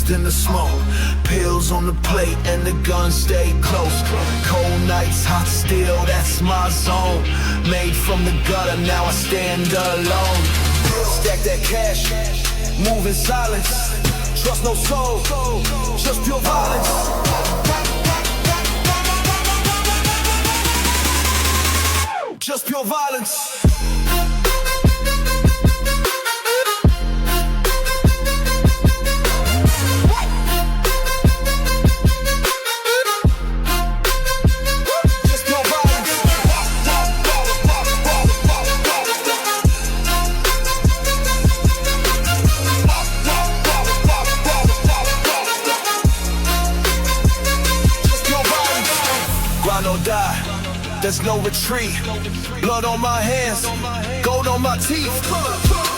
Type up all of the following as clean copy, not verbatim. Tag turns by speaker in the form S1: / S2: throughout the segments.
S1: lost in the smoke. Pills on the plate and the gun stay close. Cold nights, hot steel, that's my zone. Made from the gutter, now I stand alone. Stack that cash, move in silence. Trust no soul, just pure violence. Just pure violence. Grind or die, there's no retreat. Blood on my hands, gold on my teeth.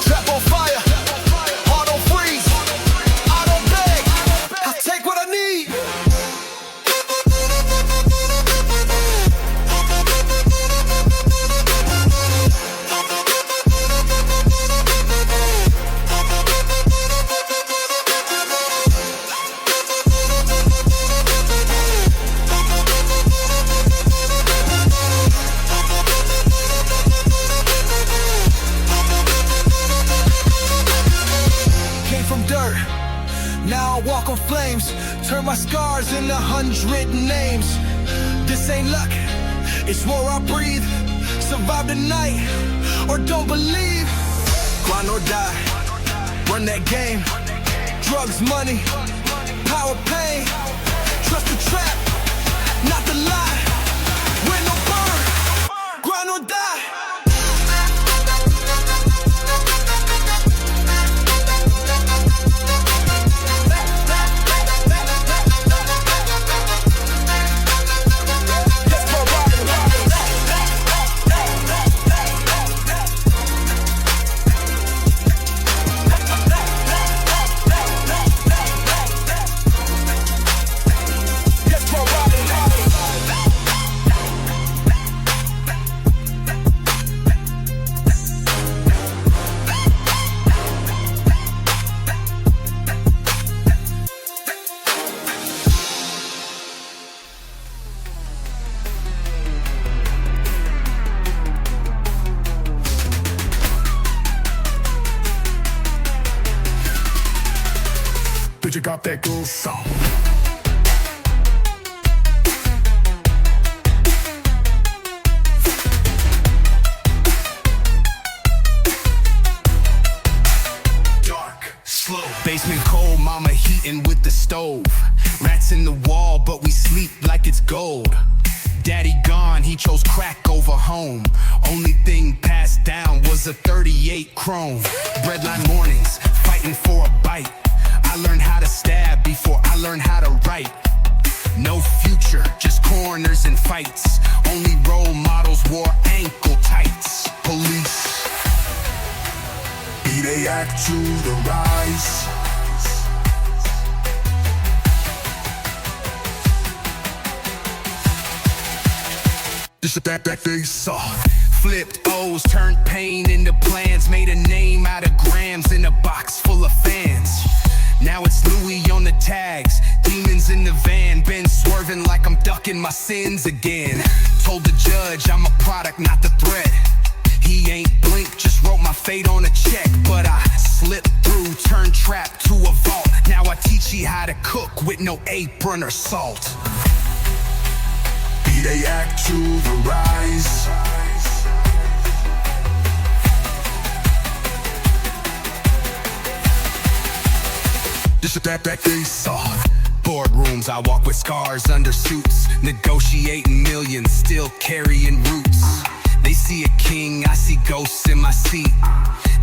S1: Trap on fire, heart on freeze. I don't beg, I take what I need. Now I walk on flames, turn my scars into 100 names. This ain't luck, it's war I breathe. Survive the night, or don't believe. Grind or die, run that game. Drugs, money, power, pain. Trust the trap, not the lie. Win or burn, grind or die. You got that good song. Dark, slow. Basement cold, mama heating with the stove. Rats in the wall, but we sleep like it's gold. Daddy gone, he chose crack over home. Only thing passed down was a 38 chrome. Breadline mornings, fighting for a bite. I learned how to stab before I learned how to write. No future, just corners and fights. Only role models wore ankle tights. Police, they act to the rise. This is that they saw. Flipped O's, turned pain into plans. Made a name out of grams in a box full of fans. Now it's Louis on the tags, demons in the van. Been swerving like I'm ducking my sins again. Told the judge I'm a product, not the threat. He ain't blinked, just wrote my fate on a check. But I slipped through, turned trap to a vault. Now I teach you how to cook with no apron or salt. They act to the rise. This is that they saw. Boardrooms, I walk with scars under suits. Negotiating millions, still carrying roots. They see a king, I see ghosts in my seat.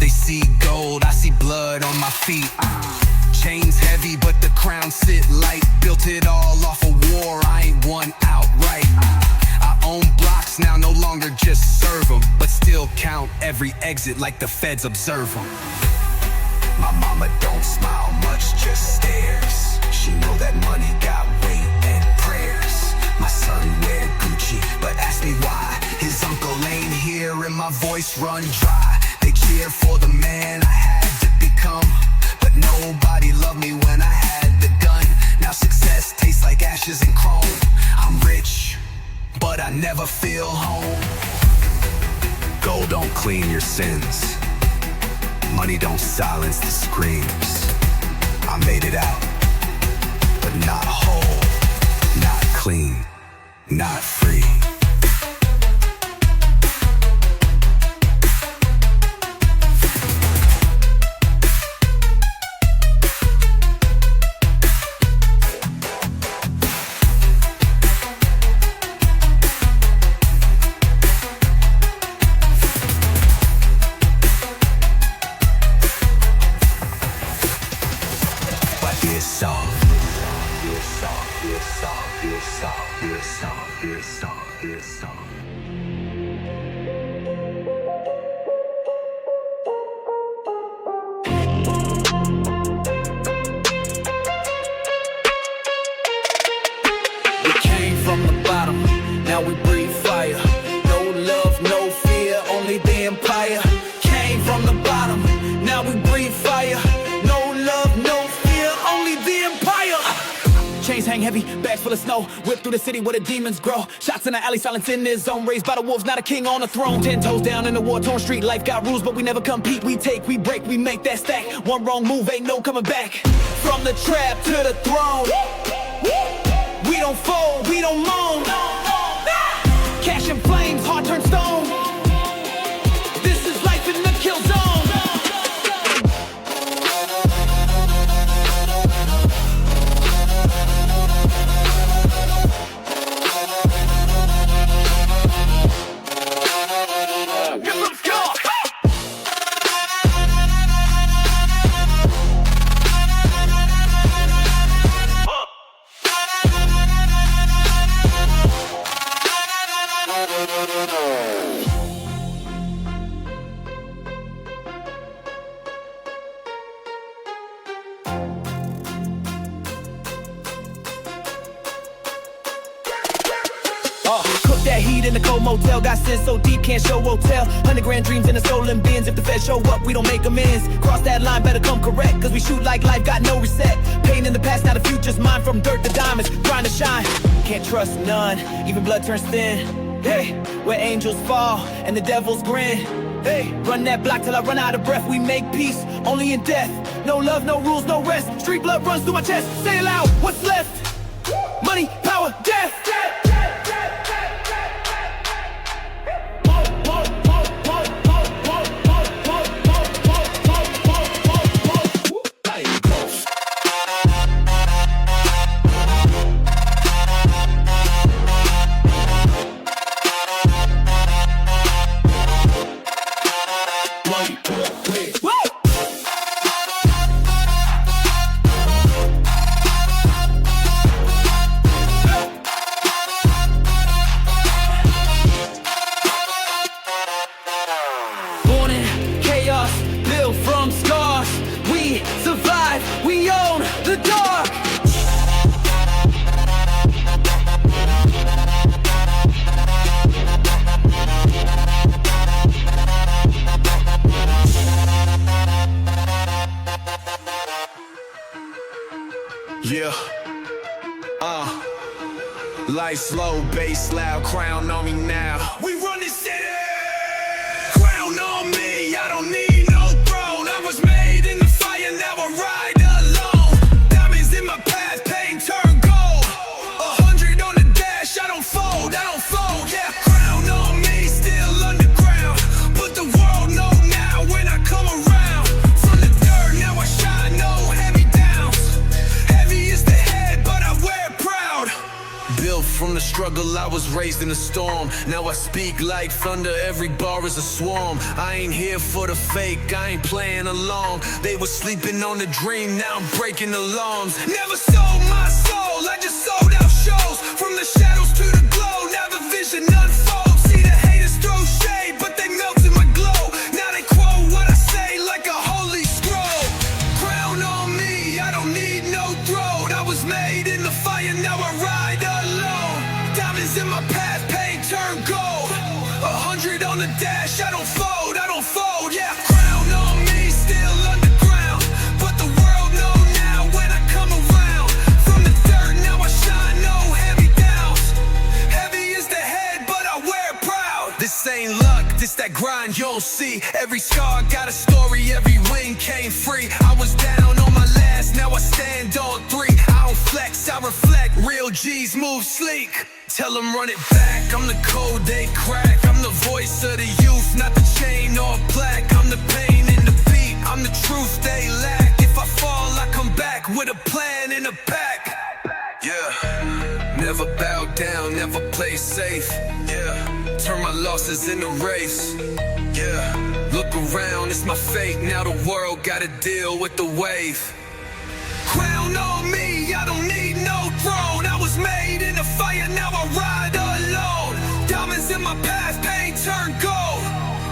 S1: They see gold, I see blood on my feet. Chains heavy, but the crown sit light. Built it all off of war, I ain't won outright. I own blocks now, no longer just serve them, but still count every exit like the feds observe them. My mama don't smile much, just stares. She know that money got weight and prayers. My son wear Gucci, but ask me why. His uncle ain't here and my voice run dry. They cheer for the man I had to become, but nobody loved me when I had Now success tastes like ashes and chrome. I'm rich, but I never feel home. Gold don't clean your sins. Money don't silence the screams. I made it out, but not whole, not clean, not free.
S2: We came from the bottom, now we breathe fire. No love, no fear, only the empire. Came from the bottom, now we breathe fire. No love, no fear, only the empire. Chains hang heavy, bags full of snow. Whip through the city where the demons grow. Shots in the alley, silence in this zone. Raised by the wolves, not a king on the throne. 10 toes down in the war-torn street. Life got rules, but we never compete. We take, we break, we make that stack. One wrong move, ain't no coming back. From the trap to the throne, we don't fold, we don't moan. Cash and flames, heart turn stone. This is life in the kill zone. Cook that heat in the cold motel. Got sin so deep, can't show hotel. 100 grand dreams in the stolen bins. If the feds show up, we don't make amends. Cross that line, better come correct. Cause we shoot like life, got no reset. Pain in the past, now the future's mine. From dirt to diamonds, trying to shine. Can't trust none, even blood turns thin. Hey, where angels fall and the devils grin. Hey, run that block till I run out of breath. We make peace, only in death. No love, no rules, no rest. Street blood runs through my chest. Say it loud, what's left? Money, power, death. From scars, we survive, we own the dark.
S1: Yeah, life slow, bass loud, crown on me now. We run this city. Crown on me, I don't need no throne. I was made in the fire, now I ride alone. Diamonds in my path, pain turn gold. 100 on the dash, I don't fold, yeah. Crown on me, still underground. But the world know now when I come around. From the dirt, now I shine, no heavy downs. Heavy is the head, but I wear it proud. Built from the struggle, I was raised in a storm. Now I speak like thunder, every bar is a swarm. I ain't here for the fake, I ain't playing along. They were sleeping on the dream, now I'm breaking alarms. Never sold my soul, I just sold out shows. From the shadows to the glow, now the vision unfolds. See the haters throw shade, but they melt in my glow. Now they quote what I say like a holy scroll. Crown on me, I don't need no throne. I was made in the fire, now I ride alone. Diamonds in my path, pain turn gold. 100 on the dash, I don't fold, yeah. Crown on me, still underground. But the world know now when I come around. From the that grind you don't see. Every scar got a story, every win came free. I was down on my last, now I stand on three. I don't flex, I reflect, real G's move sleek. Tell them run it back, I'm the code they crack. I'm the voice of the youth, not the chain or plaque. I'm the pain in the beat, I'm the truth they lack. If I fall, I come back with a plan in a pack. Yeah, never bow down, never play safe. Yeah, turn my losses into race. Yeah, look around, it's my fate. Now the world gotta deal with the wave. Crown on me, I don't need no throne. I was made in the fire, now I ride alone. Diamonds in my path, pain turn gold.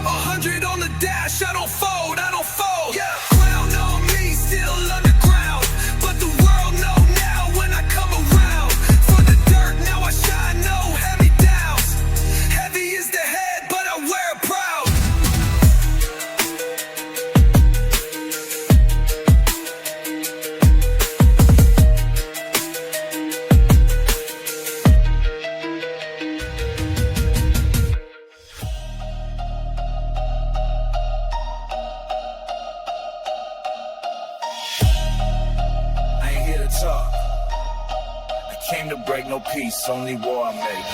S1: 100 on the dash, I don't fold, I don't fold. Yeah, crown on me, still underground. But the world know now when I come around. From the dirt, now I shine, no hand-me-downs. Heavy is the head, but I wear it proud.
S2: Talk. I came to break no peace, only war I make.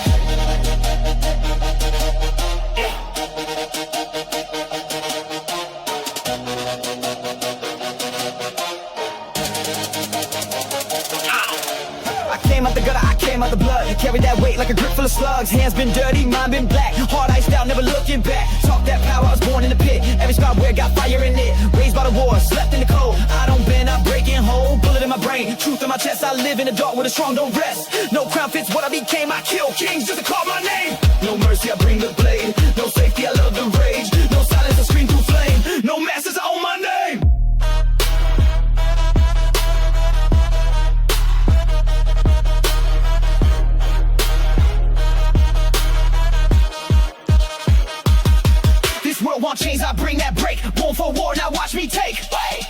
S3: I came out the gutter, I came out the blood. Carry that weight like a grip full of slugs. Hands been dirty, mind been black. Heart iced out, never looking back. Talk that power, I was born in the pit. Every scar I wear got fire in it. Raised by the war, slept in the cold. I don't bend, I break and hold. Bullet in my brain, truth in my chest. I live in the dark with a strong don't rest. No crown fits what I became. I kill kings just to call my name. No mercy, I bring the blade. No safety, I love the rage. No silence, I scream through flame. No masters, I own my name. Want chains, I bring that break. Born for war, now watch me take. Wait.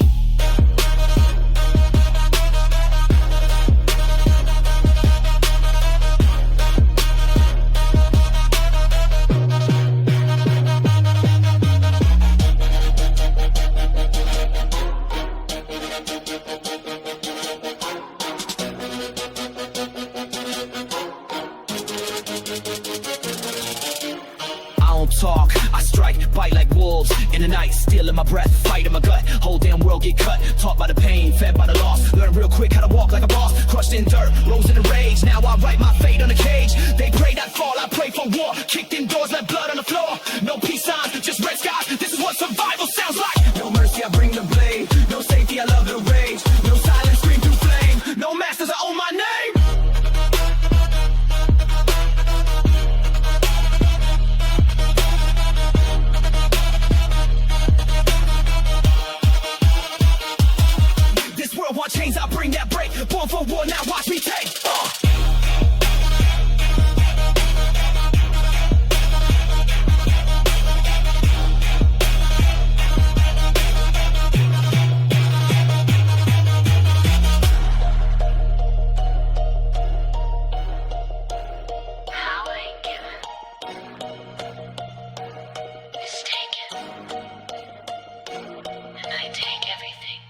S3: Talk, I strike, bite like wolves in the night, stealing my breath, fight in my gut, whole damn world get cut, taught by the pain, fed by the loss, learn real quick how to walk like a boss, crushed in dirt, rose in the rage, now I write my fate on the cage, they pray that fall, I pray for war, kicked in doors, left blood on the floor, no peace signs, just red skies, this is what survival sounds like. No mercy, I bring the blade, no safety, I love the rage, no silence, scream through flame, no masters, I own my name. Want chains, I bring that break. Born for war, now watch me take.
S4: How I give is taken, and I take everything.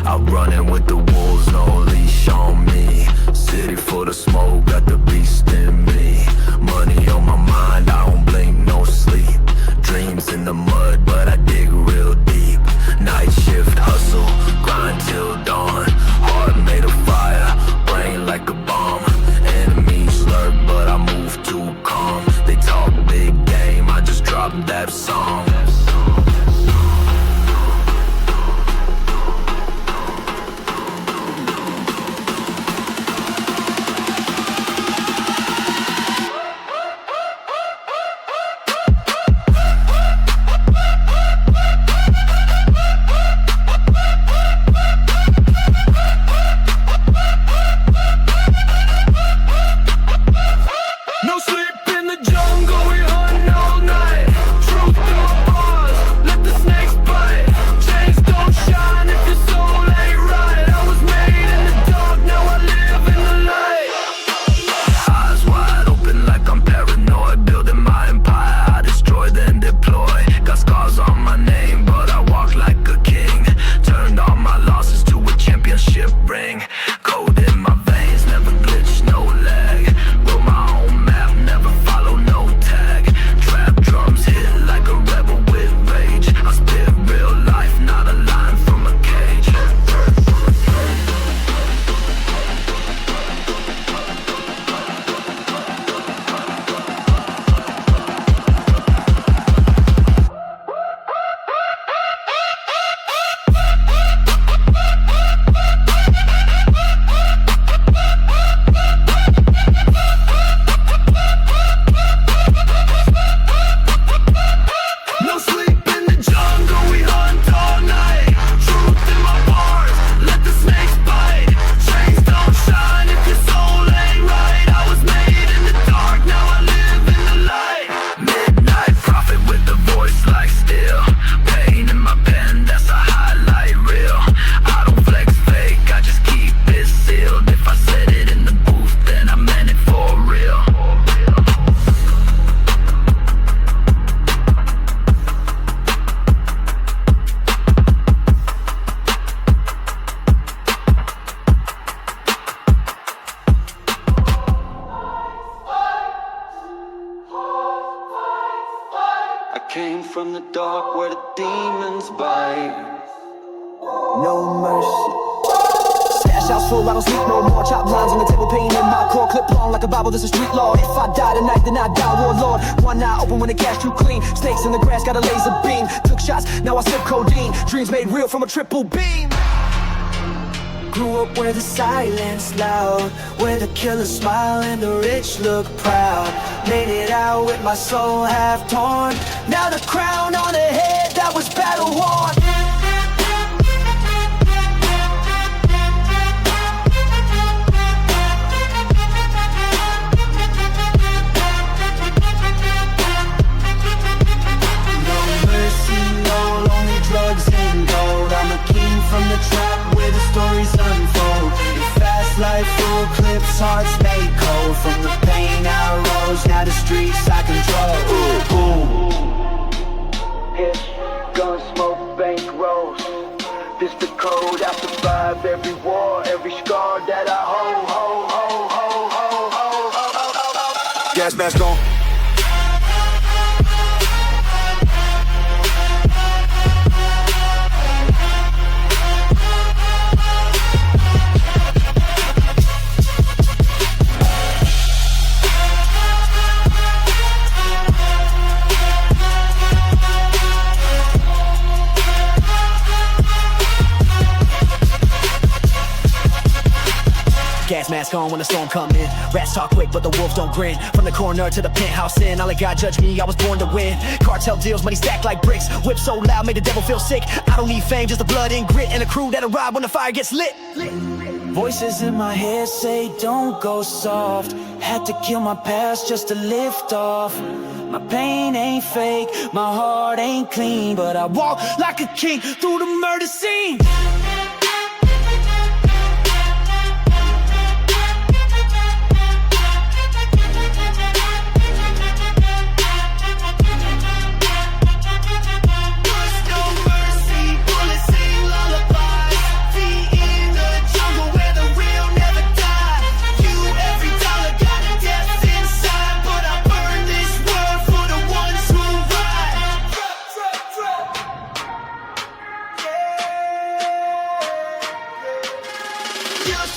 S2: I'm running with the wolves, no leash on me. City full of smoke, got the beast in me. Money on my mind, I don't blink, no sleep. Dreams in the mud, but I dig real deep. Night shift hustle, grind till dawn. Heart made of fire, brain like a bomb. Enemies lurk, but I move too calm. They talk big game, I just dropped that song.
S3: No sleep in the jungle, we hunt all night. Truth don't
S2: Came from the dark where the demons bite.
S3: No mercy. Stash house full, I don't sleep no more. Chop lines on the table, pain in my core. Clip long like a Bible, this is street law. If I die tonight, then I die, warlord. One eye open when the cash too clean. Snakes in the grass, got a laser beam. Took shots, now I sip codeine. Dreams made real from a triple beam. Grew up where the silence loud, where the killers smile and the rich look proud. Made it out with my soul half torn. Now the crown on the head that was battle worn. Drugs and gold. I'm a king from the trap where the stories unfold. In fast life, full clips, hearts made cold. From the pain I rose, now the streets I control. Boom. Hit, gun smoke, bank rolls. This the code, I survived every war, every scar that I hold.
S5: Gas mask on.
S3: Gas mask on when the storm come in. Rats talk quick, but the wolves don't grin. From the corner to the penthouse in, all let God judge me, I was born to win. Cartel deals, money stacked like bricks. Whip so loud, made the devil feel sick. I don't need fame, just the blood and grit, and a crew that'll ride when the fire gets lit. Voices in my head say don't go soft. Had to kill my past just to lift off. My pain ain't fake, my heart ain't clean, but I walk like a king through the murder scene.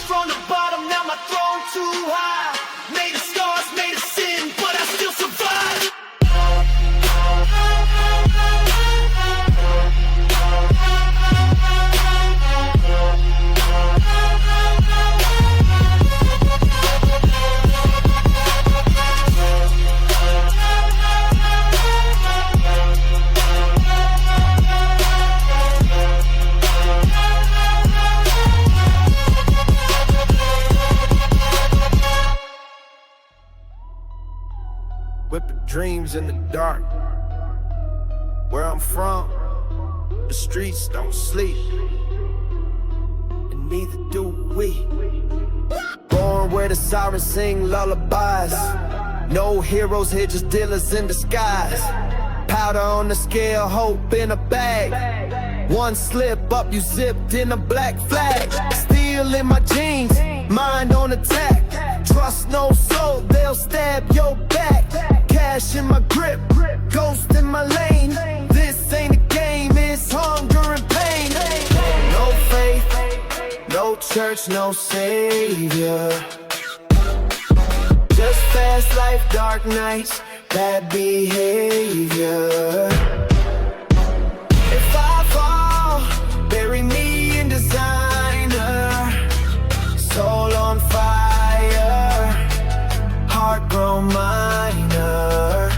S3: From the bottom, now my throne too high. Made of scars, made of sin, but I still survive.
S5: Whipping dreams in the dark. Where I'm from, the streets don't sleep, and neither do we. Born where the sirens sing lullabies. No heroes here, just dealers in disguise. Powder on the scale, hope in a bag. One slip up, you zipped in a black flag. Steel in my jeans, mind on attack. Trust no soul, they'll stab your back. Cash in my grip, ghost in my lane. This ain't a game, it's hunger and pain. No faith, no church, no savior. Just fast life, dark nights, bad behavior. If I fall, bury me in designer. Soul on fire, heart grown minor.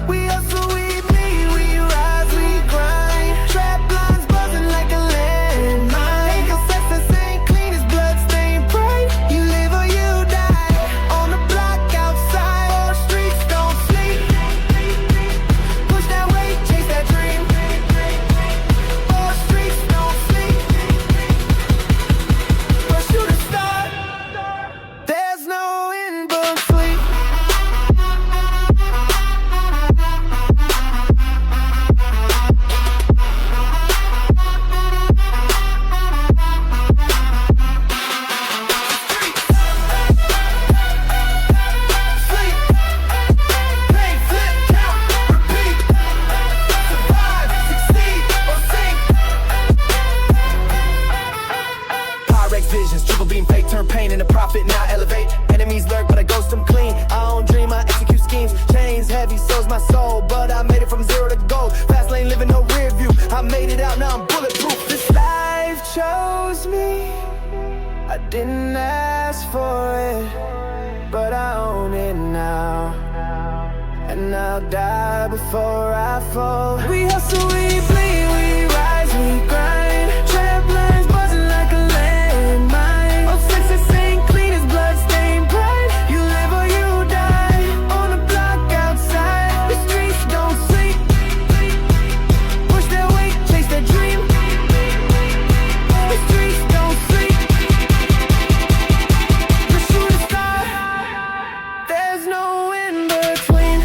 S5: We hustle, we bleed, we rise, we grind. Trap lines buzzing like a landmine. Success ain't clean as blood stained bright. You live or you die. On the block outside, all streets don't sleep. Push that weight, chase that heavy, so's my soul. But I made it from zero to gold. Fast lane living no rear view. I made it out, now I'm bulletproof. This life chose me. I didn't ask for it, but I own it now. And I'll die before I fall. We hustle, we bleed, we rise, we grind. Trap lines buzzing like a landmine. Oh, success ain't clean as blood-stained pride. You live or you die on the block outside. The streets don't sleep. Push their weight, chase their dream. The streets don't sleep. Pursue the star. There's no in between.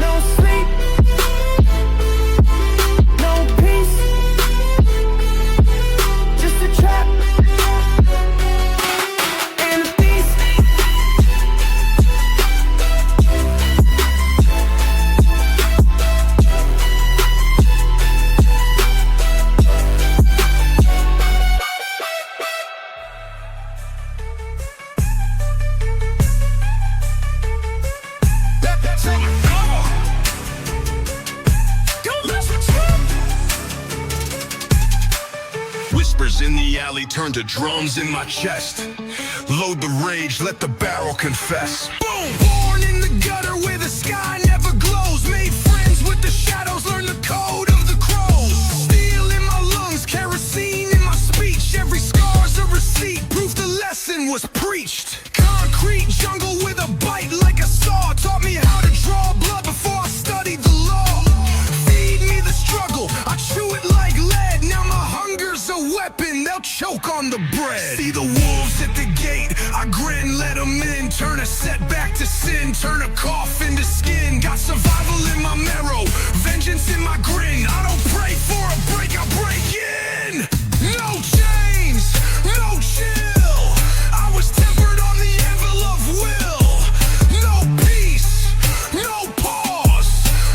S5: No sleep, no peace, just a trap and a beast.
S1: Whispers in the alley turn to drums in my chest. Load the rage, let the barrel confess. Boom! Born in the gutter where the sky never glows. Made friends with the shadows, learned the code of the crows. Steel in my lungs, kerosene in my speech. Every scar's a receipt, proof the lesson was preached. Concrete jungle with a bite like a saw. Taught me how to draw blood before I studied the law. Feed me the struggle, I chew it like lead. Now my hunger's a weapon, they'll choke on the bread. See the wolves at the gate, I grin, let them in. Turn a setback to sin, turn a cough into skin. Got survival in my marrow, vengeance in my grin. I don't pray for a break, I break in. No chains, no chill. I was tempered on the anvil of will. No peace, no pause.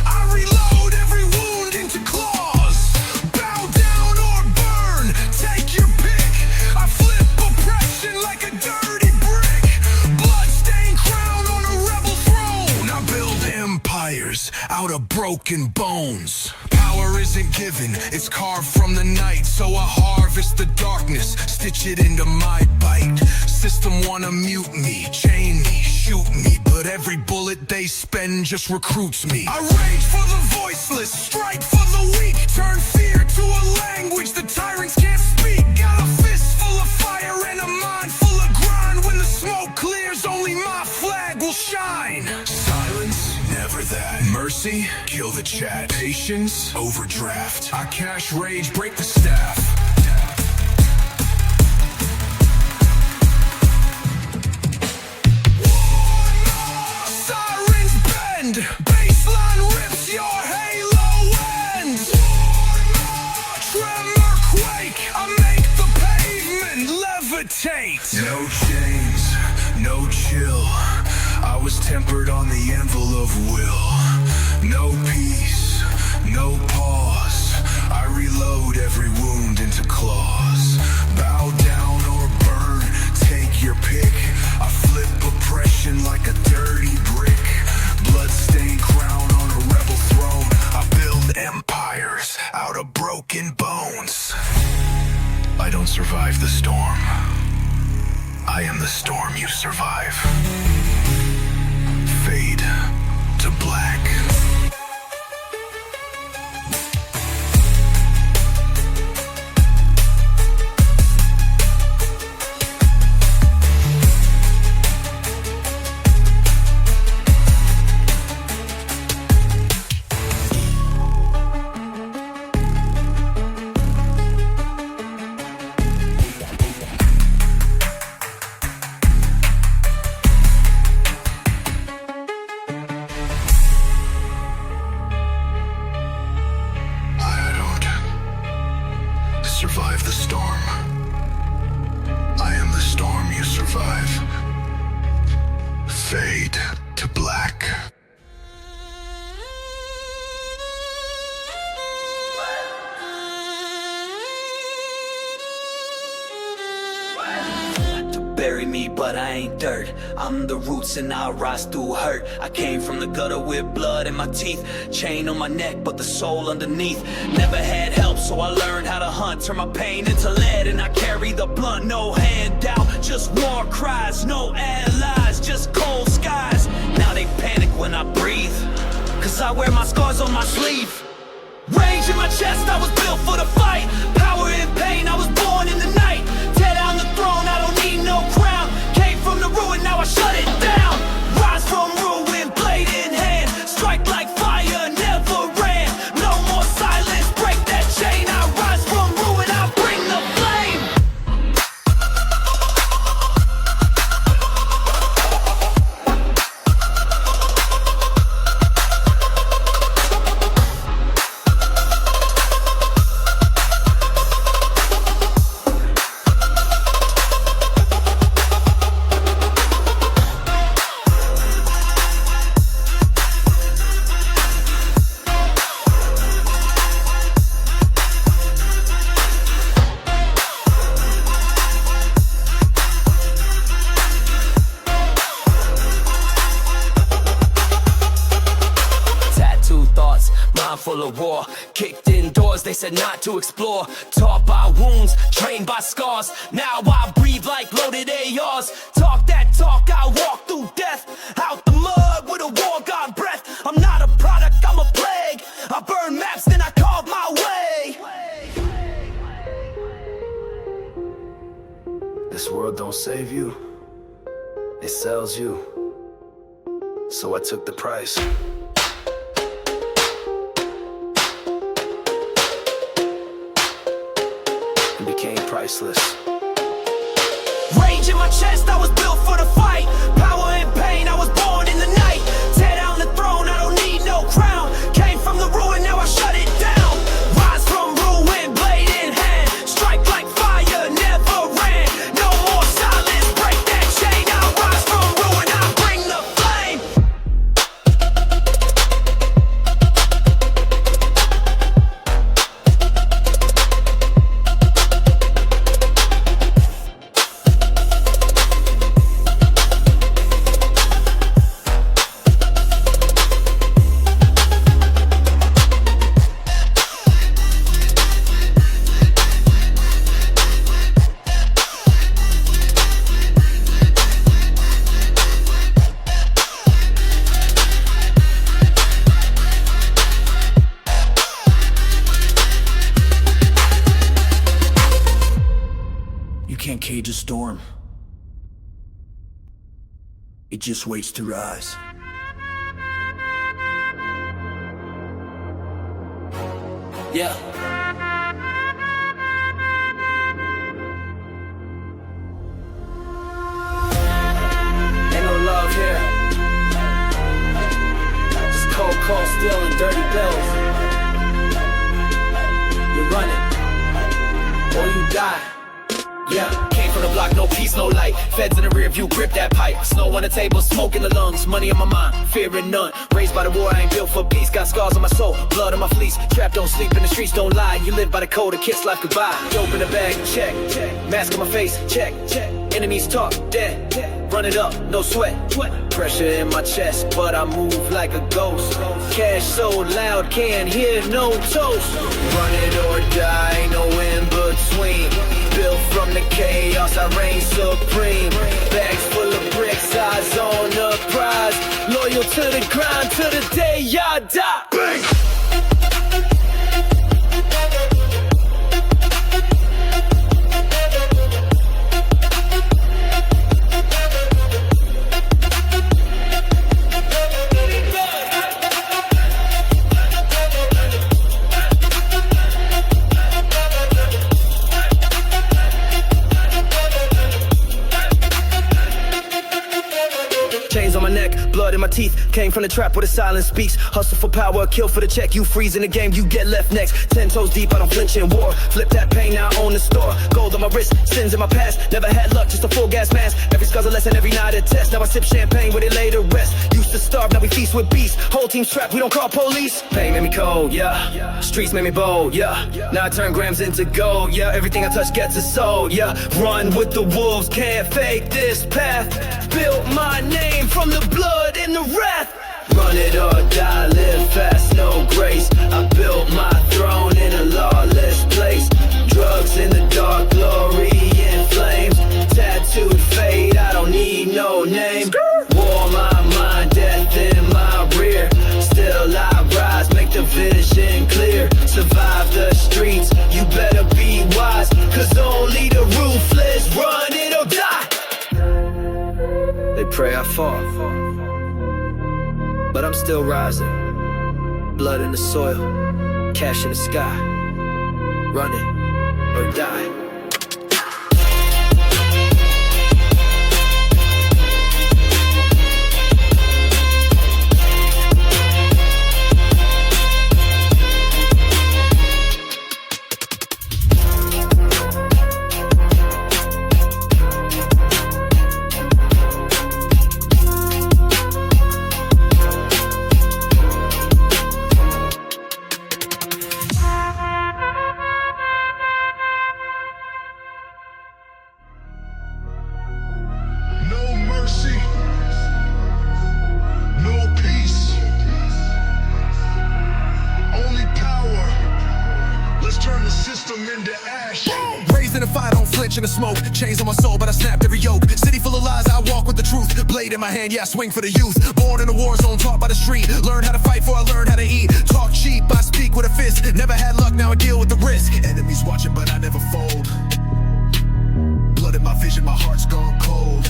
S1: I reload every wound into claws. Bow down or burn, take your pick. I flip oppression like a dirty brick. Bloodstained crown on a rebel throne. I build empires out of broken bones. Power isn't given, it's carved from the night. So I harvest the darkness, stitch it into my bite. System wanna mute me, chain me, shoot me, but every bullet they spend just recruits me. I rage for the voiceless, strike for the weak. Turn fear to a language the tyrants can't speak. Got a fist full of fire and a mind full of grind. When the smoke clears, only my flag will shine. Silence, never that. Mercy, kill the chat. Patience, overdraft. I cash rage, break the staff. Sirens bend, baseline rips, your halo ends. Tremor quake, I make the pavement levitate. No chains, no chill. I was tempered on the anvil of will. No peace, no pause. I reload every wound into claws. Bow down or burn, take your pick. I flip oppression like a dirty brick. Bloodstained crown on a rebel throne. I build empires out of broken bones. I don't survive the storm. I am the storm you survive. Fade to black.
S2: me, but I ain't dirt. I'm the roots and I rise through hurt. I came from the gutter with blood in my teeth, chain on my neck, but the soul underneath. Never had help, so I learned how to hunt. Turn my pain into lead and I carry the blunt. No handout, just war cries. No allies, just cold skies. Now they panic when I breathe, cause I wear my scars on my sleeve. Rage in my chest, I was built for the fight. Power and pain, I was born in the night. Tear down the throne, I don't need no crown. Came from the ruin, now I shut it down. Rise from ruin, blade in hand. Strike like fire, never ran. No more silence, break that chain. I rise from ruin, I bring the flame. Full of war, kicked indoors, they said not to explore. Taught by wounds, trained by scars. Now I breathe like loaded ARs. Talk that talk, I walk through death. Out the mud with a war god breath. I'm not a product, I'm a plague. I burn maps, then I carve my way.
S5: This world don't save you, it sells you. So I took the price. Became priceless.
S2: Rage in my chest, I was built for the fight. Power and pain, I was born in the night. Tear down the throne, I don't need no crown. Came from the ruin, now I shut it down. Rise from ruin, blade in hand. Strike like fire, never ran. No more silence, break that chain. I rise from ruin, I bring the flame. Can't cage a storm, it just waits to rise. Yeah. Ain't no love here, just cold call stealing dirty bills. You run it or you die. Yeah, came from the block, no peace, no light. Feds in the rear view, grip that pipe. Snow on the table, smoke in the lungs. Money on my mind, fearing none. Raised by the war, I ain't built for peace. Got scars on my soul, blood on my fleece. Trapped, don't sleep in the streets, don't lie. You live by the code, a kiss life goodbye. Dope in the bag, check. Mask on my face, check. Enemies talk, dead. Run it up, no sweat. Pressure in my chest, but I move like a ghost. Cash so loud, can't hear no toast. Run it or die, no in between. Built from the chaos, I reign supreme. Bags full of bricks, eyes on the prize. Loyal to the grind, to the day I die. Bang! Blood in my teeth, came from the trap where the silence speaks. Hustle for power, kill for the check. You freeze in the game, you get left next. 10 toes deep, I don't flinch in war. Flip that pain, now I own the store. Gold on my wrist, sins in my past. Never had luck, just a full gas mask. Every scar's a lesson, every night a test. Now I sip champagne where they lay to rest. Used to starve, now we
S3: we feast with beasts. Whole team's trapped, we don't call police. Pain made me cold, yeah. Streets made me bold, yeah. Now I turn grams into gold, yeah. Everything I touch gets a soul, yeah. Run with the wolves, can't fake this path. Built my name from the blood and the wrath. Run it or die, live fast, no grace. I built my throne in a lawless place. Drugs in the dark, glory in flames. Tattooed fate, I don't need no name. War my mind, death in my rear. Still I rise, make the vision clear. Survive the streets, you better be wise. Cause only the ruthless run it or die. They pray I fall, but I'm still rising. Blood in the soil, cash in the sky. Run it or die.
S1: In the smoke, chains on my soul, but I snapped every yoke. City full of lies, I walk with the truth. Blade in my hand, yeah, I swing for the youth. Born in a war zone, taught by the street. Learn how to fight before I learn how to eat. Talk cheap, I speak with a fist. Never had luck, now I deal with the risk. Enemies watching, but I never fold. Blood in my vision, my heart's gone cold.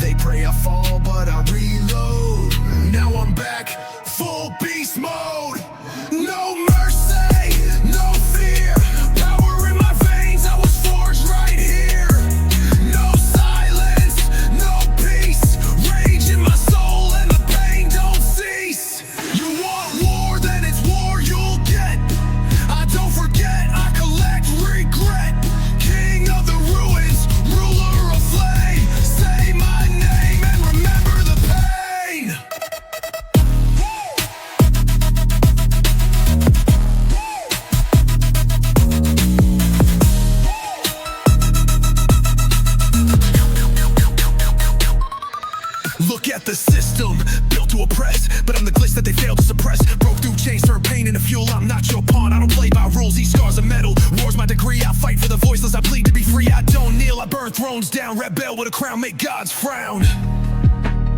S1: They pray I fall, but I reload. Now I'm back, full beast mode. No mercy, no fear. Power in my veins, I was forged right here. No silence, no peace. Rage in my soul and the pain don't cease. You want war, then it's war you'll get. I don't forget, I collect regret. King of the ruins, ruler of flame. Say my name and remember the pain. Look at the system, built to oppress, but I'm the glitch that they fail to suppress. Broke through chains, turned pain into fuel. I'm not your pawn, I don't play by rules. These scars are metal, war's my degree. I fight for the voiceless, I plead to be free. I don't kneel, I burn thrones down. Rebel with a crown, make gods frown.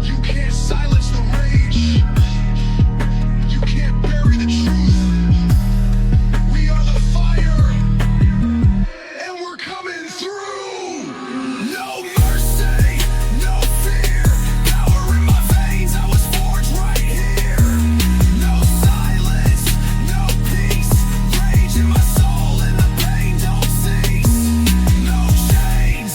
S1: You can't silence the rage. You can't bury the truth. We are the fire, and we're coming through. No mercy, no fear. Power in my veins, I was forged right here. No silence, no peace. Rage in my soul and the pain don't cease. No chains,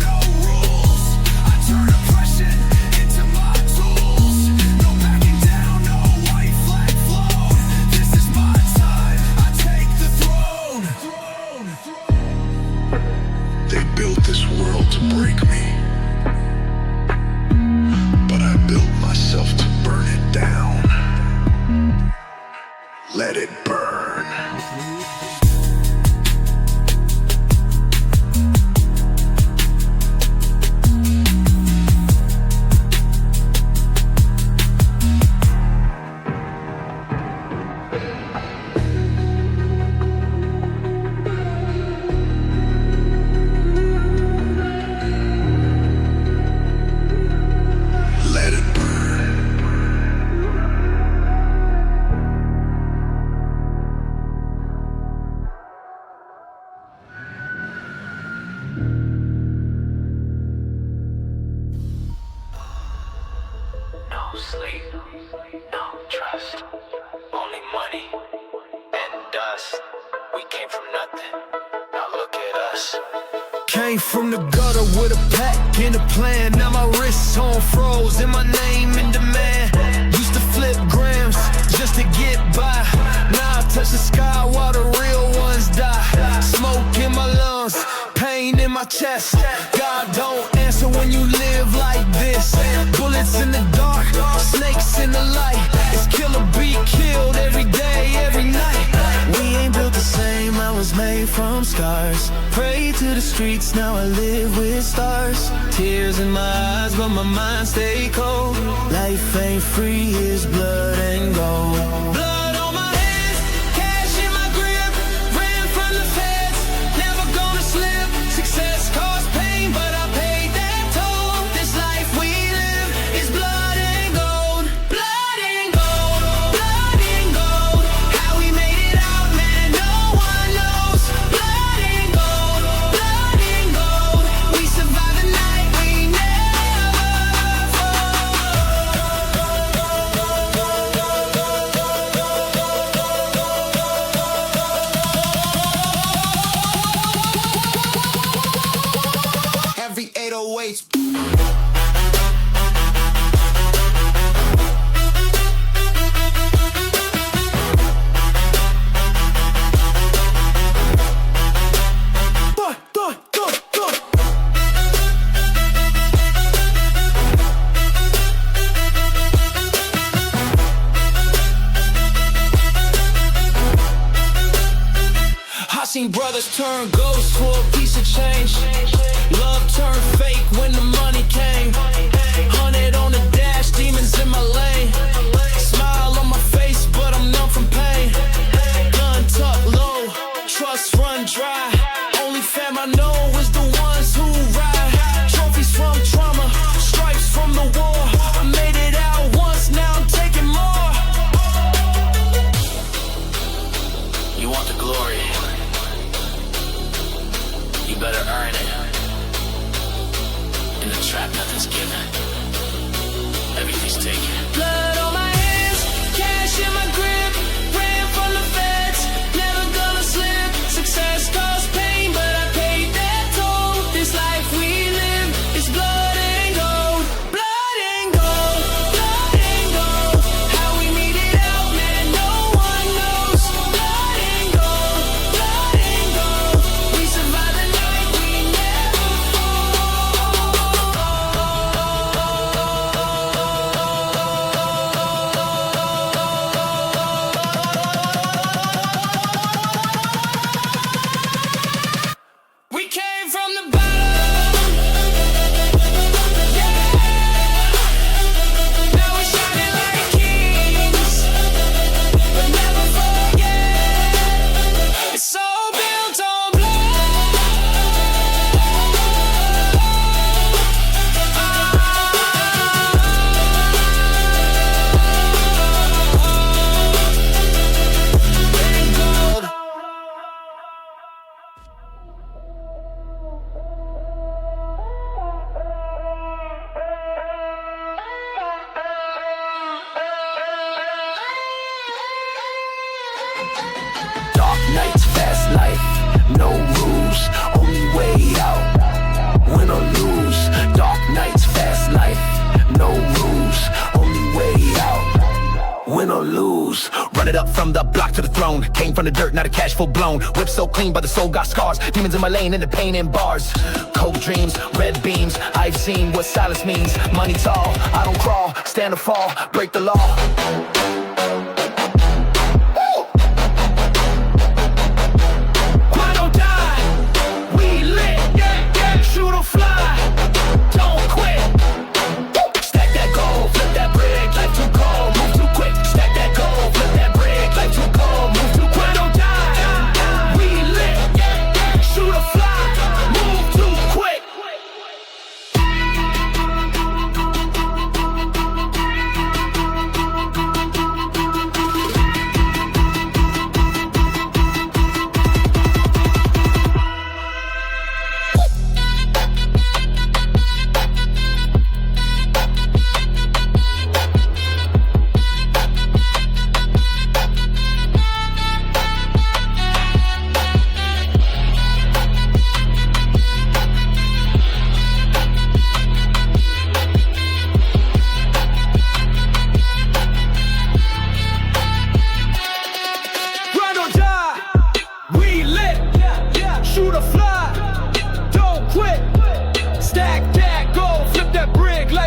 S1: no rules. I turn oppression into my tools. No backing down, no white flag flown. This is my time, I take the throne. They built this world to break me, but I built myself to burn it down. Let it burn. Let it burn.
S2: No sleep, no trust, only money and dust. We came from nothing, now look at us.
S5: Came from the gutter with a pack and a plan. Now my wrists on froze and my name in demand. Used to flip grams just to get by. Now I touch the sky while the real ones die. Smoke in my lungs, pain in my chest. God don't answer when you live like this. Bullets in the dark, snake
S6: to the streets, now I live with stars. Tears in my eyes, but my mind stay cold. Life ain't free, it's blood and gold. Blood on my hands, cash in my grip. Ran from the feds, never gonna slip. Success caused pain, but I paid that toll. This life we live is blood and gold. Blood and gold, blood and gold. How we made it out, man, no one knows. Blood and gold, blood and gold. We survived the night, we never fall.
S5: Every 808's.
S6: I seen brothers turn ghosts for a piece of change. Love turned fake when the money came. 100 on the dash, demons in my lane. Smile on my face, but I'm numb from pain. Gun tucked low, trust run dry. Only fam I know is the ones who ride. Trophies from trauma, stripes from the war. I made it out once, now I'm taking more. You want the glory? You better earn it. In the trap, nothing's given. Everything's taken. Blood on my hands, cash in my grip. Ran from the feds, never gonna slip. Success caused pain, but I paid that toll. This life we live is blood and gold. Blood and gold, blood and gold. How we made it out, man, no one knows. Blood and gold, blood and gold. We survived the night, we never We came from the bottom. Yeah. Now we're shining like kings, but never forget. It's all built on blood.
S2: Dark nights, fast life, no rules, only way out, win or lose. Dark nights, fast life, no rules, only way out, win or lose. Run it up from the block to the throne. Came from the dirt, not a cash full blown. Whip so clean, but the soul got scars. Demons in my lane and the pain in bars. Cold dreams, red beams. I've seen what silence means. Money tall, I don't crawl, stand or fall, break the law. Shoot or fly, don't quit. Stack that gold, flip that brick, life too cold, move too quick. Stack that gold, flip that brick, life too cold, move too quick. Don't die, we lit. Shoot or fly, move too quick.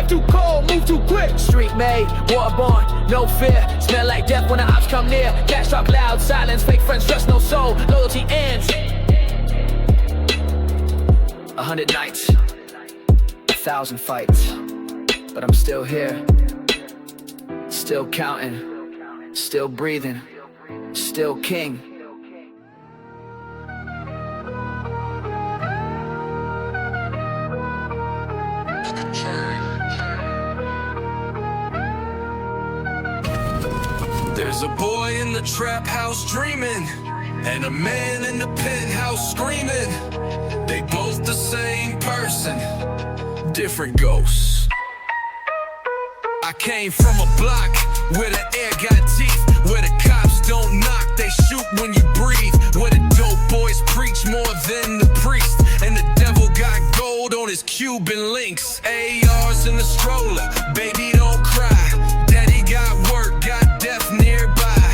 S2: too cold, move too quick. Street made, waterborne, no fear. Smell like death when the ops come near. Cash talk loud, silence, fake friends, trust no soul. Loyalty ends.
S3: 100 nights, 1,000 fights, but I'm still here, still counting, still breathing, still king.
S1: There's a boy in the trap house dreaming, and a man in the penthouse screaming. They both the same person, different ghosts. I came from a block where the air got teeth, where the cops don't knock, they shoot when you breathe, where the dope boys preach more than the priest, and the devil got gold on his Cuban links. ARs in the stroller, baby don't cry. Daddy got work, got death nearby.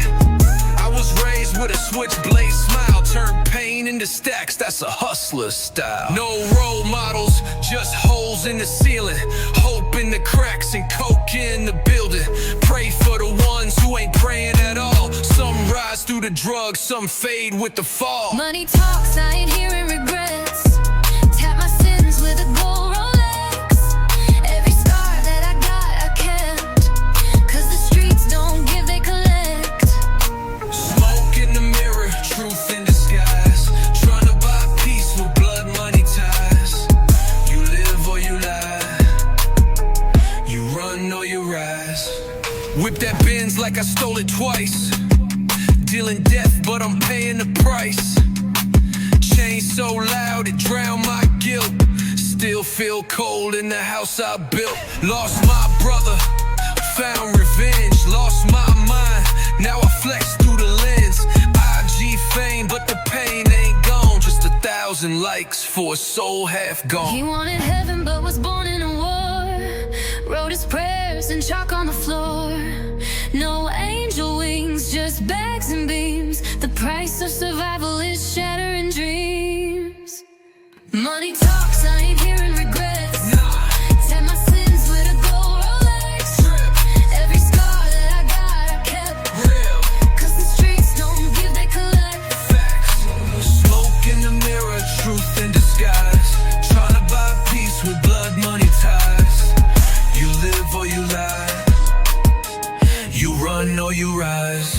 S1: I was raised with a switchblade smile, turn pain into stacks, that's a hustler style. No role models, just holes in the ceiling, hope in the cracks and coke in the building. Pray for the ones who ain't praying at all. Some rise through the drugs, some fade with the fall.
S7: Money talks, I ain't hearing regrets. Tap my sins with a gold Rolex. Every scar that I got, I kept, 'cause the streets don't give, they collect.
S1: Smoke in the mirror, truth in disguise. Trying to buy peace with blood money ties. You live or you lie, you run or you rise. Whip that Benz like I stole it twice. Dealing death, but I'm paying the price. Chain so loud it drown my guilt. Still feel cold in the house I built. Lost my brother, found revenge. Lost my mind, now I flex through the lens. IG fame, but the pain ain't gone. Just 1,000 likes for a soul half gone.
S7: He wanted heaven but was born in a war. Wrote his prayers in chalk on the floor. No angel wings, just bags and beams. The price of survival is shattering dreams. Money talks, I ain't hearing regrets. Tap my sins with a gold Rolex. Every scar that I got, I kept, 'cause the streets don't give, they collect.
S1: Smoke in the mirror, truth in disguise. Trying to buy peace with blood money ties. You live or you lie, you run or you rise,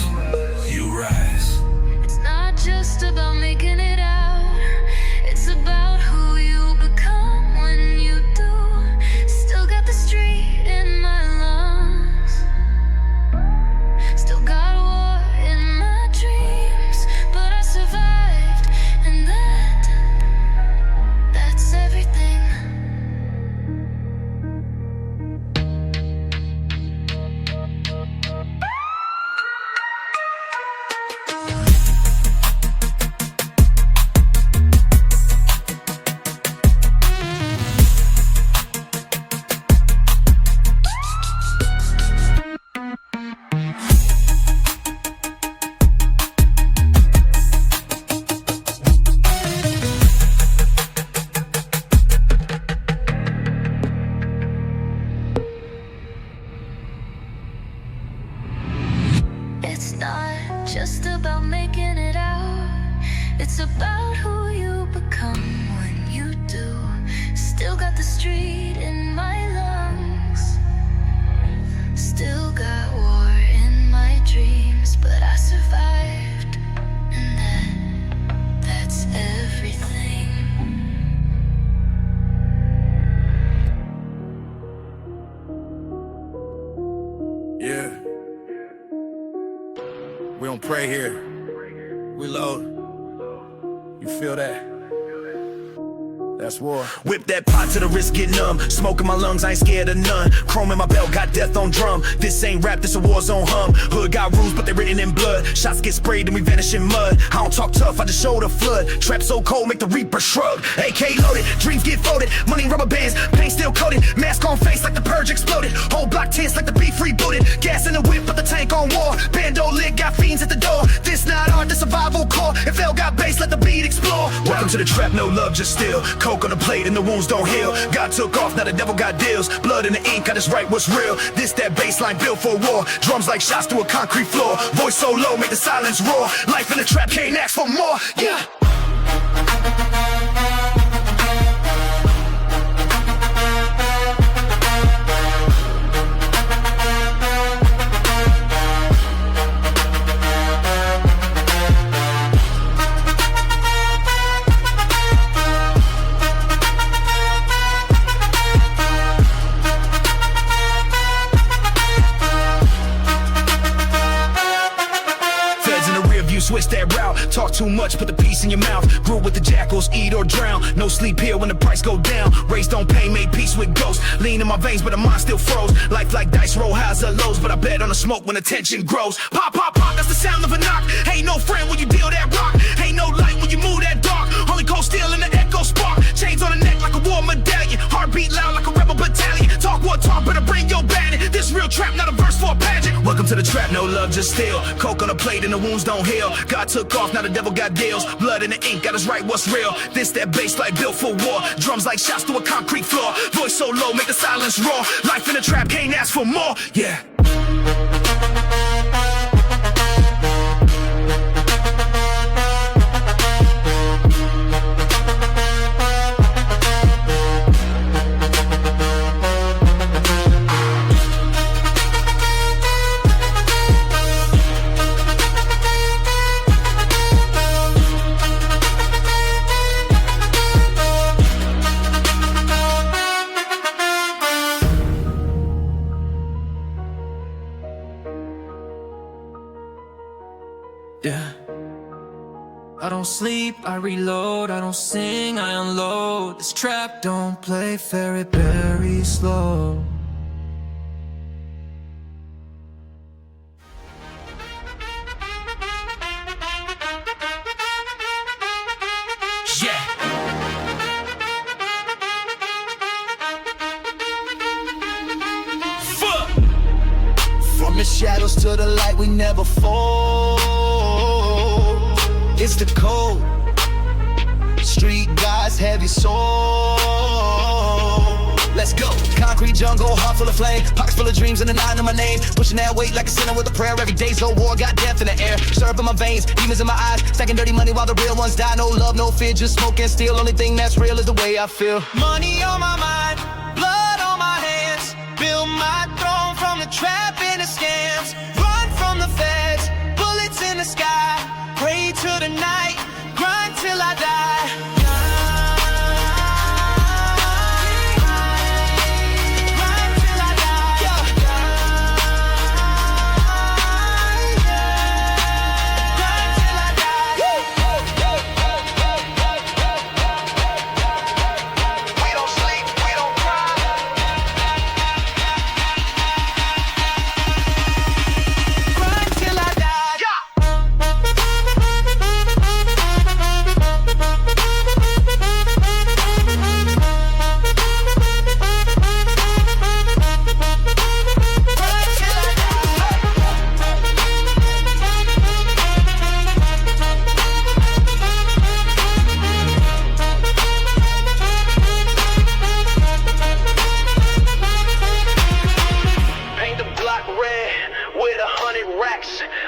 S1: you rise.
S7: It's not just about making it out, it's about who you become when you do. Still got the street in my lungs, still got war in my dreams, but I survived, and that's everything. It's not just about making it out, it's about who you become when you do. Still got the street in my lungs, still got war in my dreams, but I survived, and that's everything.
S5: Yeah. We don't pray here. We load. You feel that? That's war.
S6: Whip that pot to the wrist, get numb. Smoke in my lungs, I ain't scared of none. Chrome in my belt, got death on drum. This ain't rap, this a war zone hum. Hood got rules, but they written in blood. Shots get sprayed and we vanish in mud. I don't talk tough, I just show the flood. Trap so cold, make the reaper shrug. AK loaded, dreams get folded. Money rubber bands, paint still coated. Mask on face like the purge exploded. Whole block tense like the beef rebooted. Gas in the whip, but the tank on war. Bando lit, got fiends at the door. This not art, the survival core. If L got bass, let the beat explore. Welcome to the trap, no love, just still. Coke on the plate and the wounds don't heal. God took off, now the devil got deals. Blood in the ink, I just write what's real. This that baseline built for war. Drums like shots through a concrete floor. Voice so low, make the silence roar. Life in the trap, can't ask for more. Yeah.
S1: switch that route. Talk too much, put the peace in your mouth. Grew with the jackals, eat or drown. No sleep here when the price go down. Raised on pain, made peace with ghosts. Lean in my veins, but the mind still froze. Life like dice, roll highs or lows, but I bet on the smoke when the tension grows. Pop, pop, pop, that's the sound of a knock. Ain't no friend when you deal that rock. Ain't no light when you move that dark. Only cold steel in the echo spark. Chains on the neck like a war medallion. Heartbeat loud like a rebel battalion. Talk what talk, better bring your bandit. This real trap, not a verse for a pageant. Welcome to the trap, no love, just steal. Coke on a plate and the wounds don't heal. God took off, now the devil got deals. Blood in the ink, got us right what's real. This that bass like built for war. Drums like shots to a concrete floor. Voice so low, make the silence roar. Life in the trap, can't ask for more, yeah.
S6: Yeah. I don't sleep, I reload, I don't sing, I unload. This trap don't play fair, it very slow.
S1: Yeah. Fuck.
S5: From the shadows to the light, we never fall. It's the code. Street guys, heavy soul. Let's go. Concrete jungle, heart full of flame. Pockets full of dreams and a nine in my name. Pushing that weight like a sinner with a prayer. Every day's no war, got death in the air. Syrup in my veins, demons in my eyes. Stacking dirty money while the real ones die. No love, no fear, just smoke and steel. Only thing that's real is the way I feel.
S6: Money on my mind, blood on my hands. Build my throne from the trap and the scams. Run from the feds, bullets in the sky. Pray to the night, grind till I die.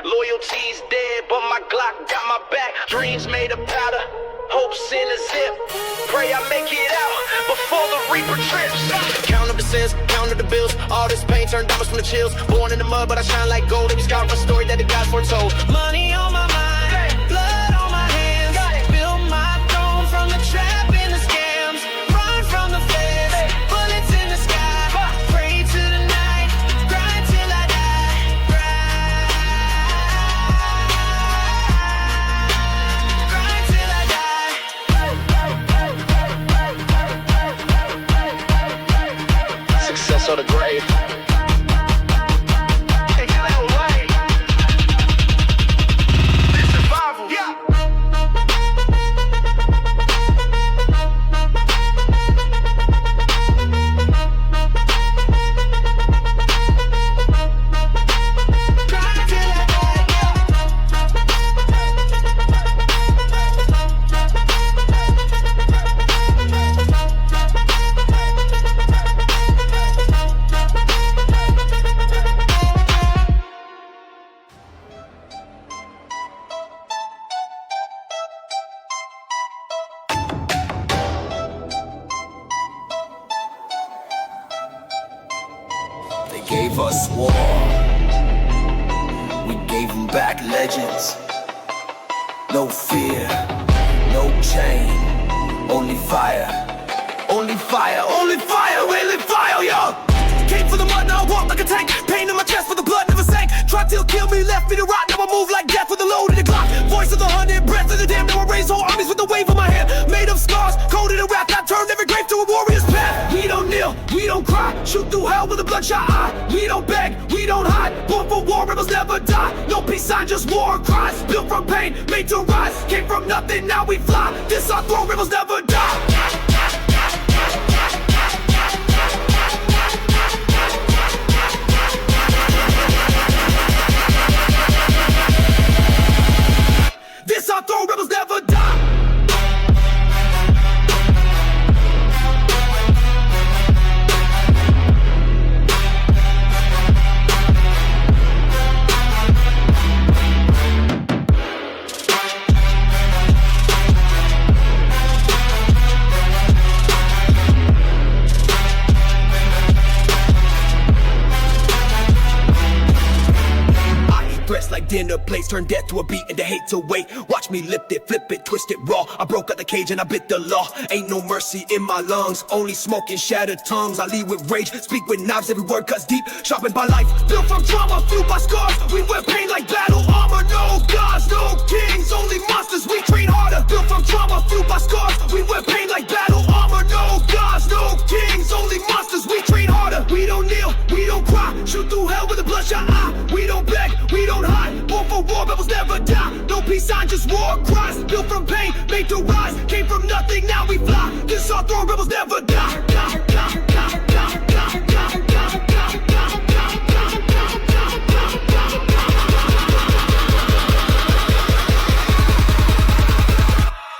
S5: Loyalty's dead, but my Glock got my back. Dreams made of powder, hopes in a zip. Pray I make it out before the reaper trips. Count up the sins, count up the bills. All this pain turned diamonds from the chills. Born in the mud, but I shine like gold. Every scar a story that the gods foretold.
S6: Money on my mind, blood on my hands. Build my throne from the trap and the scams. Run from the feds, bullets in the sky. Pray to the night, grind till I die. Grind till I die.
S5: Success or the grave. They gave us war. We gave them back legends. No fear, no chain, only fire. Only fire, only fire, only fire, yo! Came for the mud, now I walk like a tank. Pain in my chest, but the blood never sank. Tried to kill me, left me to rot. Now I move like death with a load in the Glock.
S3: voice of the 100 breath of the damned. Now I raise whole armies with the wave of my hand. Made of scars, coded in rap. I turned every grave to a warrior's path. We don't kneel, we don't cry. Shoot through hell with a bloodshot eye. We don't beg, we don't hide. Born for war, rebels never die. No peace sign, just war cries. Built from pain, made to rise. Came from nothing, now we fly. This our throne, rebels never die. This our throne, rebels never die. Like dinner plates, turn death to a beat and they hate to wait. Watch me lift it, flip it, twist it raw. I broke out the cage and I bit the law. Ain't no mercy in my lungs, only smoke and shattered tongues. I lead with rage, speak with knives, every word cuts deep. Sharpened by life, built from trauma, fueled by scars. We wear pain like battle armor. No gods, no kings, only monsters. We train harder. Built from trauma, fueled by scars. We wear pain like battle armor. No gods, no kings, only monsters. We train harder. We don't kneel, we don't cry. Shoot through hell with a bloodshot eye. We don't beg, we don't hide. Born for war, rebels never die. No peace sign, just war cries. Built from pain, made to rise. Came from nothing, now we fly. This our throne, rebels never die.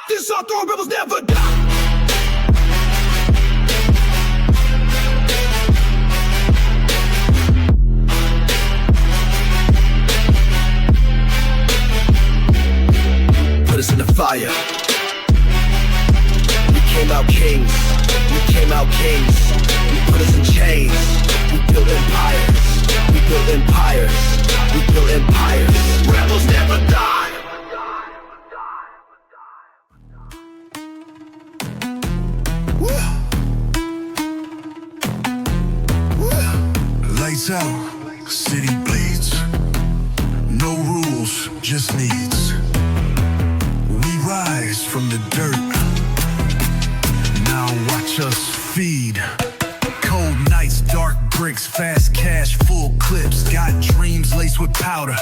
S3: This our throne, rebels never die. In the fire, we came out kings, we came out kings. We put us in chains, we built empires, we built empires, we built empires. Rebels never die.
S1: Lights out, city bleeds. No rules, just needs. Rise from the dirt. Now watch us feed. Cold nights, dark bricks, fast cash, full clips. Got dreams laced with powder.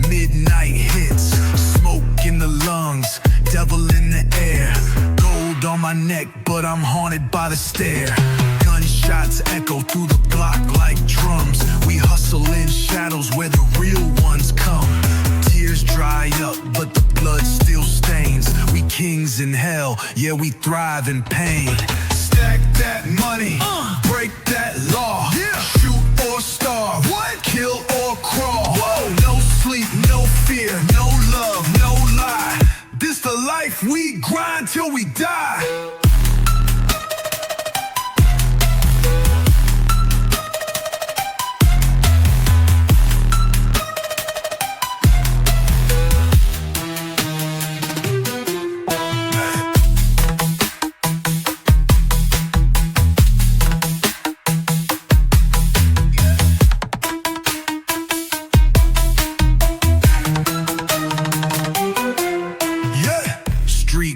S1: Midnight hits, smoke in the lungs, devil in the air. Gold on my neck, but I'm haunted by the stare. Gunshots echo through the block like drums. We hustle in shadows where the real ones come. Tears dry up, but the blood still stains. We kings in hell, yeah, we thrive in pain. Stack that money, break that law. Shoot or starve, kill or crawl. No sleep, no fear, no love, no lie. This the life we grind till we die.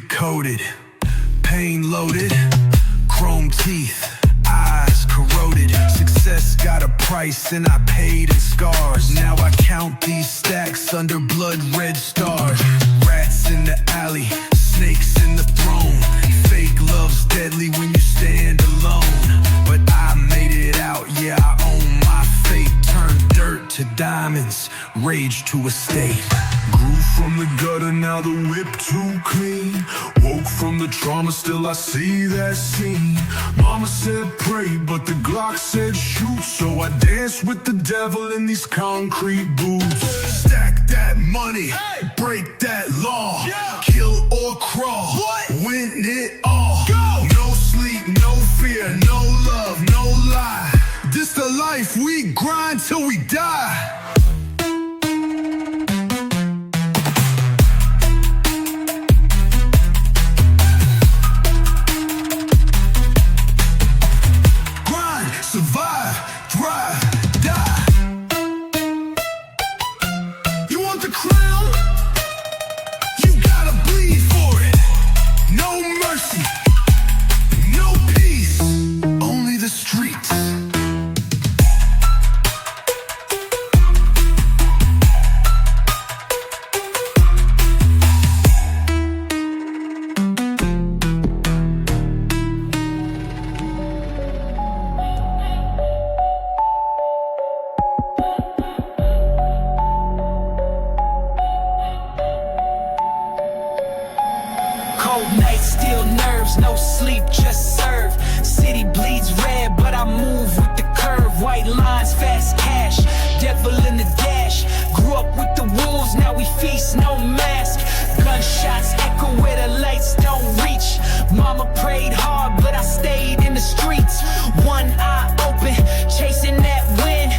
S1: Coated, pain loaded, chrome teeth, eyes corroded. Success got a price and I paid in scars. Now I count these stacks under blood red stars. Rats in the alley, snakes in the throne. Fake love's deadly when you stand alone. But I made it out, yeah, I own my fate. Turned dirt to diamonds, rage to a state. Grew from the gutter, now the whip too clean. Woke from the trauma, still I see that scene. Mama said pray, but the Glock said shoot. So I danced with the devil in these concrete boots. Stack that money, break that law. Kill or crawl, win it all. No sleep, no fear, no love, no lie. This the life we grind till we die. Survive, thrive, die. You want the crown?
S2: Cold nights, still nerves, no sleep, just serve. City bleeds red, but I move with the curve. White lines, fast cash, devil in the dash. Grew up with the wolves, now we feast, no mask. Gunshots echo where the lights don't reach. Mama prayed hard, but I stayed in the streets. One eye open, chasing that wind.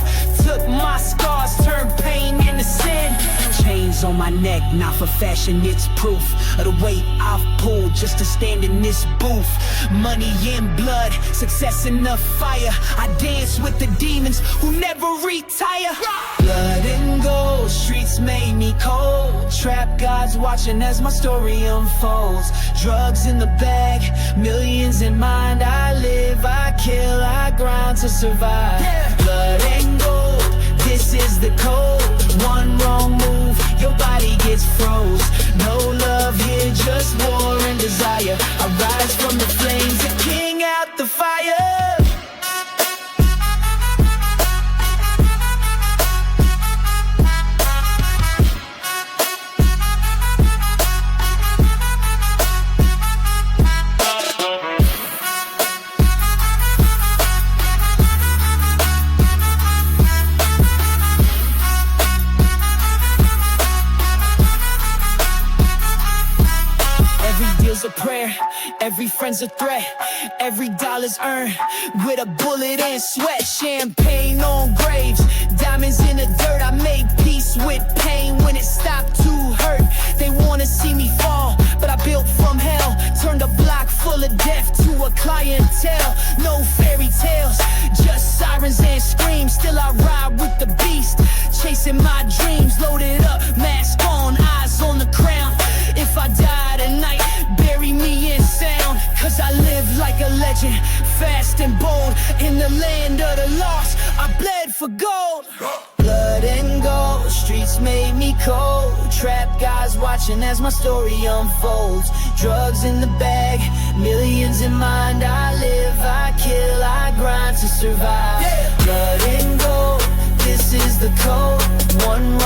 S2: Took my scars, turned pain into sin. Chains on my neck, not for fashion, it's proof of the weight I've pulled just to stand in this booth. Money in blood, success in the fire. I dance with the demons who never retire. Blood and gold, streets made me cold. Trap gods watching as my story unfolds. Drugs in the bag, millions in mind. I live, I kill, I grind to survive. Blood and gold, this is the code. One wrong move, your body gets froze. No love here, just war and desire. I rise from the flames, a king out the fire. A prayer, every friend's a threat, every dollar's earned with a bullet and sweat. Champagne on graves, diamonds in the dirt. I made peace with pain when it stopped to hurt. They wanna see me fall, but I built from hell. Turned a block full of death to a clientele. No fairy tales, just sirens and screams. Still I ride with the beast, chasing my dreams. Loaded up, mask on, eyes on the crown. If I die tonight, bury me in sound. Cause I live like a legend, fast and bold. In the land of the lost, I bled for gold. Blood and gold, streets made me cold. Trap guys watching as my story unfolds. Drugs in the bag, millions in mind. I live, I kill, I grind to survive. Blood and gold, this is the code. One